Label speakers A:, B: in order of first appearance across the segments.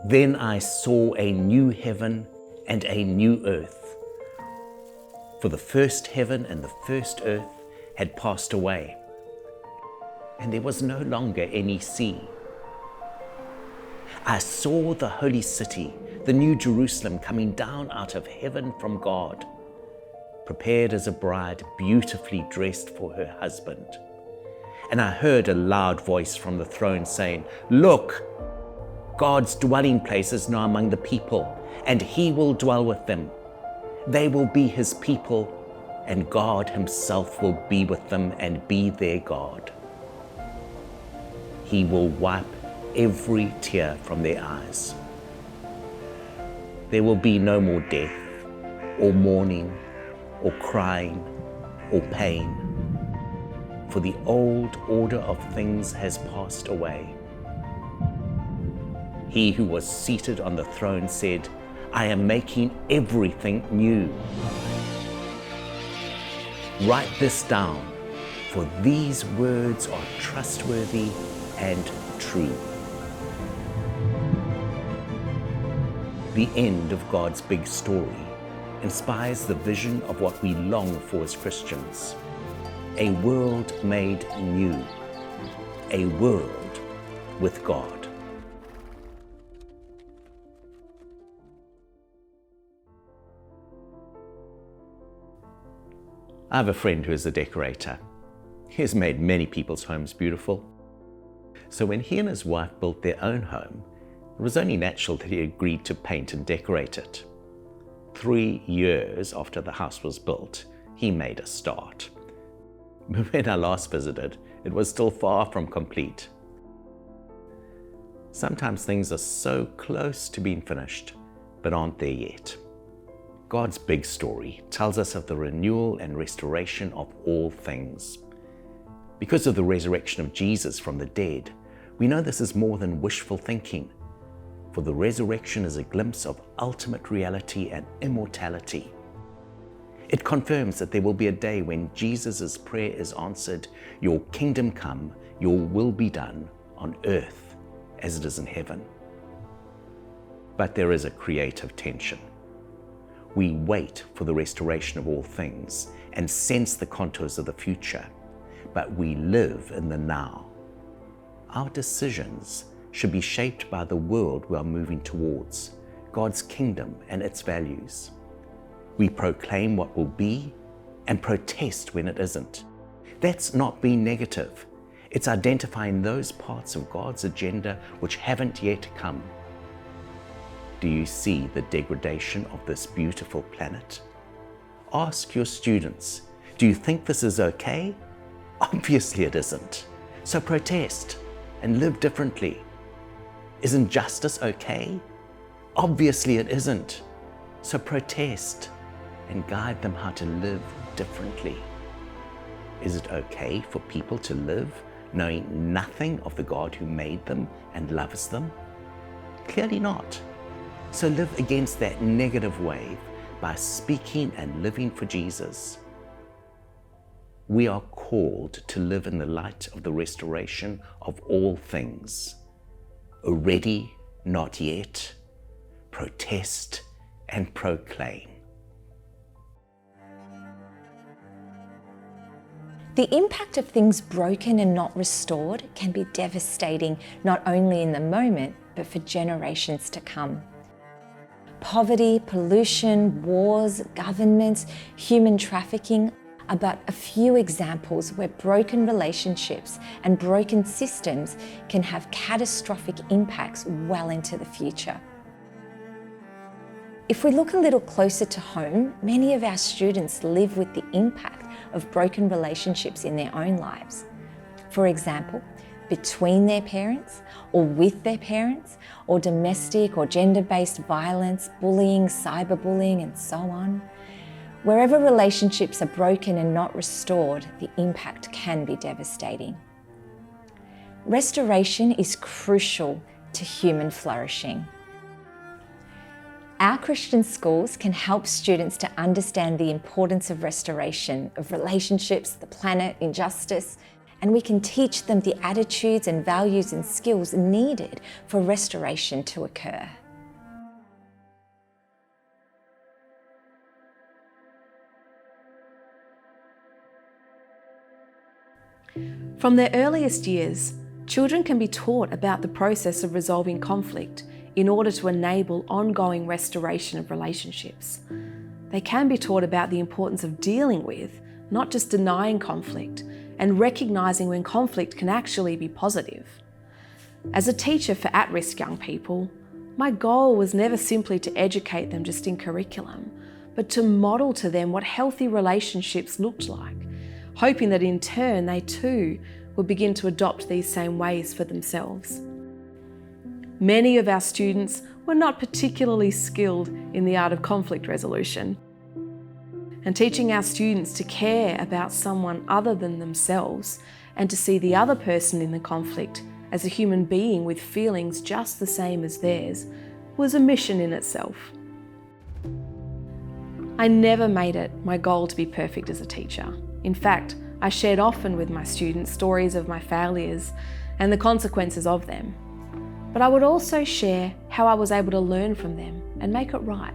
A: Then I saw a new heaven and a new earth. For the first heaven and the first earth had passed away, and there was no longer any sea. I saw the holy city, the new Jerusalem, coming down out of heaven from God, prepared as a bride beautifully dressed for her husband. And I heard a loud voice from the throne saying, "Look, God's dwelling place is now among the people, and he will dwell with them. They will be his people, and God himself will be with them and be their God. He will wipe every tear from their eyes. There will be no more death, or mourning, or crying, or pain, for the old order of things has passed away." He who was seated on the throne said, "I am making everything new. Write this down, for these words are trustworthy and true." The end of God's big story inspires the vision of what we long for as Christians: a world made new, a world with God. I have a friend who is a decorator. He has made many people's homes beautiful. So when he and his wife built their own home, it was only natural that he agreed to paint and decorate it. 3 years after the house was built, he made a start. But when I last visited, it was still far from complete. Sometimes things are so close to being finished, but aren't there yet. God's big story tells us of the renewal and restoration of all things. Because of the resurrection of Jesus from the dead, we know this is more than wishful thinking, for the resurrection is a glimpse of ultimate reality and immortality. It confirms that there will be a day when Jesus' prayer is answered, "Your kingdom come, your will be done on earth as it is in heaven." But there is a creative tension. We wait for the restoration of all things and sense the contours of the future, but we live in the now. Our decisions should be shaped by the world we are moving towards, God's kingdom and its values. We proclaim what will be and protest when it isn't. That's not being negative. It's identifying those parts of God's agenda which haven't yet come. Do you see the degradation of this beautiful planet? Ask your students, do you think this is okay? Obviously it isn't. So protest and live differently. Isn't justice okay? Obviously it isn't. So protest and guide them how to live differently. Is it okay for people to live knowing nothing of the God who made them and loves them? Clearly not. So live against that negative wave by speaking and living for Jesus. We are called to live in the light of the restoration of all things. Already, not yet. Protest and proclaim.
B: The impact of things broken and not restored can be devastating, not only in the moment, but for generations to come. Poverty, pollution, wars, governments, human trafficking are but a few examples where broken relationships and broken systems can have catastrophic impacts well into the future. If we look a little closer to home, many of our students live with the impact of broken relationships in their own lives. For example, between their parents, or with their parents, or domestic or gender-based violence, bullying, cyberbullying, and so on. Wherever relationships are broken and not restored, the impact can be devastating. Restoration is crucial to human flourishing. Our Christian schools can help students to understand the importance of restoration, of relationships, the planet, injustice, and we can teach them the attitudes and values and skills needed for restoration to occur.
C: From their earliest years, children can be taught about the process of resolving conflict in order to enable ongoing restoration of relationships. They can be taught about the importance of dealing with, not just denying conflict, and recognising when conflict can actually be positive. As a teacher for at-risk young people, my goal was never simply to educate them just in curriculum, but to model to them what healthy relationships looked like, hoping that in turn they too would begin to adopt these same ways for themselves. Many of our students were not particularly skilled in the art of conflict resolution, and teaching our students to care about someone other than themselves and to see the other person in the conflict as a human being with feelings just the same as theirs was a mission in itself. I never made it my goal to be perfect as a teacher. In fact, I shared often with my students stories of my failures and the consequences of them. But I would also share how I was able to learn from them and make it right.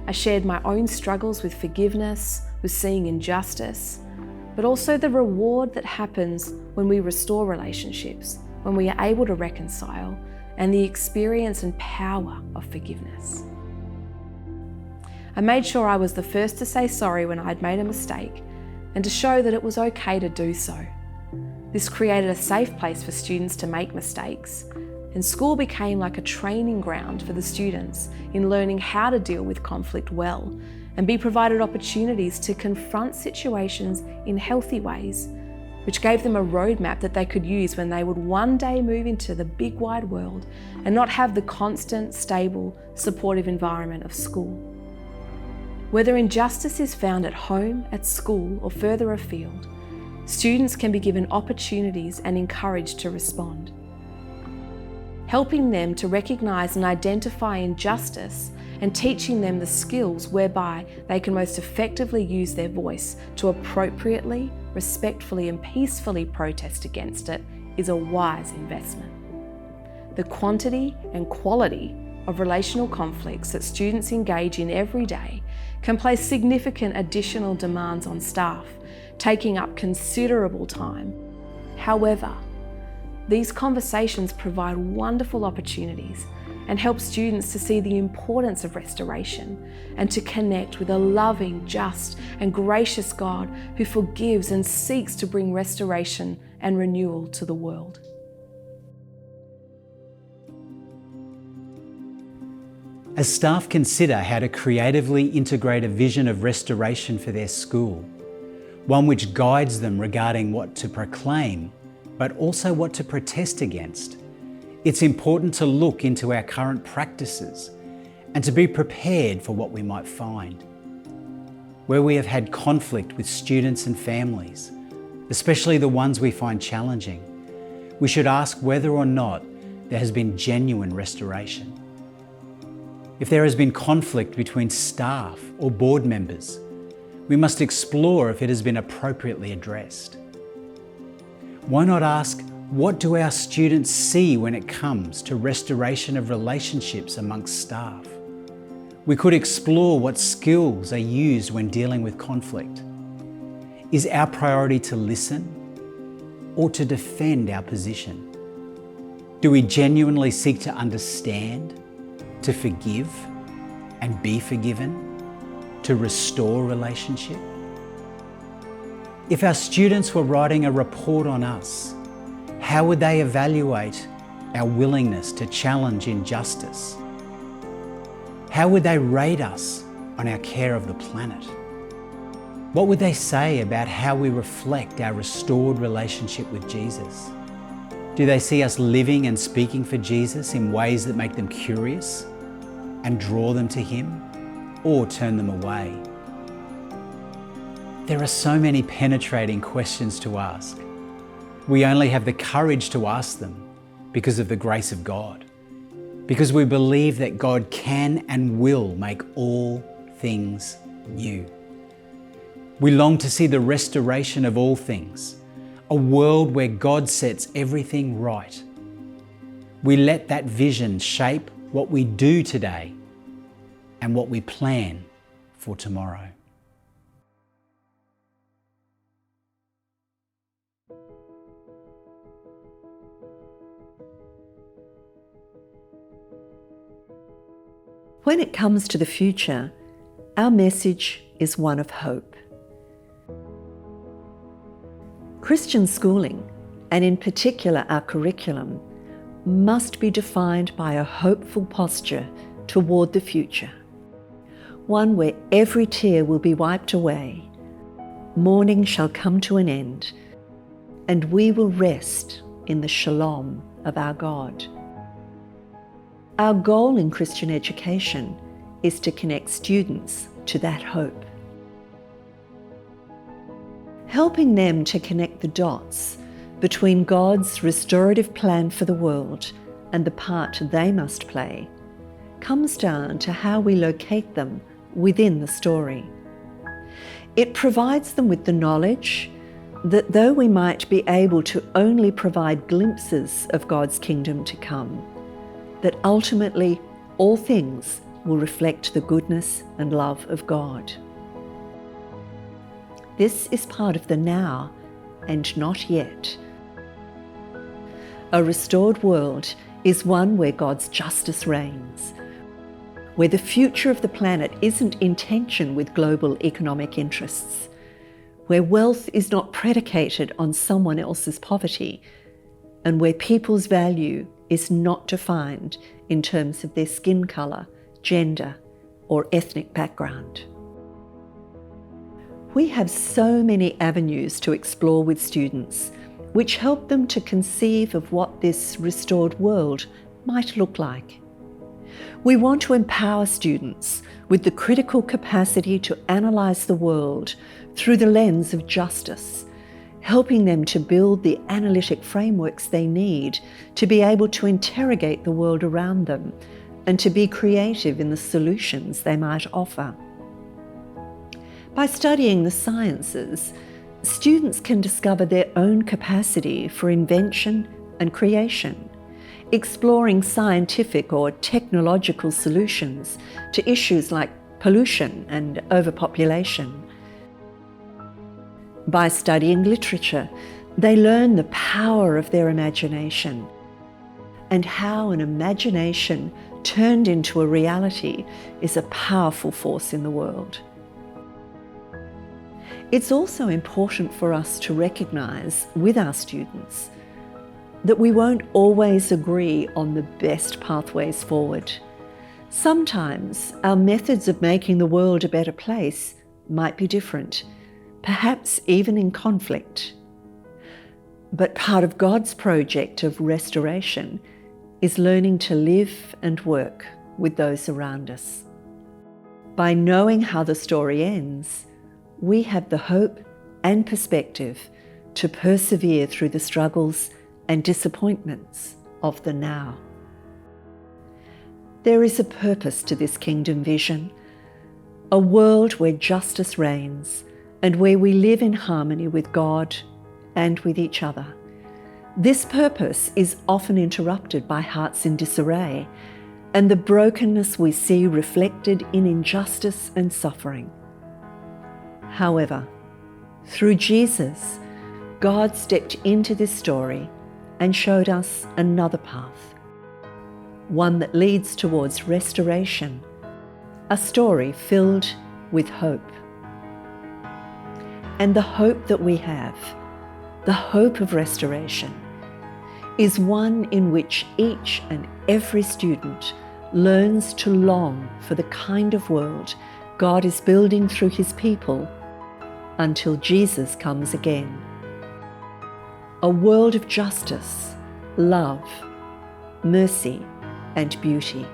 C: I shared my own struggles with forgiveness, with seeing injustice, but also the reward that happens when we restore relationships, when we are able to reconcile, and the experience and power of forgiveness. I made sure I was the first to say sorry when I'd made a mistake and to show that it was okay to do so. This created a safe place for students to make mistakes, and school became like a training ground for the students in learning how to deal with conflict well and be provided opportunities to confront situations in healthy ways, which gave them a roadmap that they could use when they would one day move into the big wide world and not have the constant, stable, supportive environment of school. Whether injustice is found at home, at school, or further afield, students can be given opportunities and encouraged to respond. Helping them to recognise and identify injustice and teaching them the skills whereby they can most effectively use their voice to appropriately, respectfully, and peacefully protest against it is a wise investment. The quantity and quality of relational conflicts that students engage in every day can place significant additional demands on staff, taking up considerable time. However, these conversations provide wonderful opportunities and help students to see the importance of restoration and to connect with a loving, just, and gracious God who forgives and seeks to bring restoration and renewal to the world.
D: As staff consider how to creatively integrate a vision of restoration for their school, one which guides them regarding what to proclaim, but also what to protest against, it's important to look into our current practices and to be prepared for what we might find. Where we have had conflict with students and families, especially the ones we find challenging, we should ask whether or not there has been genuine restoration. If there has been conflict between staff or board members, we must explore if it has been appropriately addressed. Why not ask, what do our students see when it comes to restoration of relationships amongst staff? We could explore what skills are used when dealing with conflict. Is our priority to listen or to defend our position? Do we genuinely seek to understand, to forgive and be forgiven, to restore relationship? If our students were writing a report on us, how would they evaluate our willingness to challenge injustice? How would they rate us on our care of the planet? What would they say about how we reflect our restored relationship with Jesus? Do they see us living and speaking for Jesus in ways that make them curious and draw them to Him, or turn them away? There are so many penetrating questions to ask. We only have the courage to ask them because of the grace of God, because we believe that God can and will make all things new. We long to see the restoration of all things, a world where God sets everything right. We let that vision shape what we do today and what we plan for tomorrow.
E: When it comes to the future, our message is one of hope. Christian schooling, and in particular our curriculum, must be defined by a hopeful posture toward the future. One where every tear will be wiped away, mourning shall come to an end, and we will rest in the shalom of our God. Our goal in Christian education is to connect students to that hope. Helping them to connect the dots between God's restorative plan for the world and the part they must play comes down to how we locate them within the story. It provides them with the knowledge that though we might be able to only provide glimpses of God's kingdom to come, that ultimately all things will reflect the goodness and love of God. This is part of the now and not yet. A restored world is one where God's justice reigns, where the future of the planet isn't in tension with global economic interests, where wealth is not predicated on someone else's poverty, and where people's value is not defined in terms of their skin colour, gender, or ethnic background. We have so many avenues to explore with students, which help them to conceive of what this restored world might look like. We want to empower students with the critical capacity to analyse the world through the lens of justice, helping them to build the analytic frameworks they need to be able to interrogate the world around them and to be creative in the solutions they might offer. By studying the sciences, students can discover their own capacity for invention and creation, exploring scientific or technological solutions to issues like pollution and overpopulation. By studying literature, they learn the power of their imagination and how an imagination turned into a reality is a powerful force in the world. It's also important for us to recognise with our students that we won't always agree on the best pathways forward. Sometimes our methods of making the world a better place might be different, perhaps even in conflict. But part of God's project of restoration is learning to live and work with those around us. By knowing how the story ends, we have the hope and perspective to persevere through the struggles and disappointments of the now. There is a purpose to this kingdom vision, a world where justice reigns and where we live in harmony with God and with each other. This purpose is often interrupted by hearts in disarray and the brokenness we see reflected in injustice and suffering. However, through Jesus, God stepped into this story and showed us another path, one that leads towards restoration, a story filled with hope. And the hope that we have, the hope of restoration, is one in which each and every student learns to long for the kind of world God is building through his people until Jesus comes again. A world of justice, love, mercy, and beauty.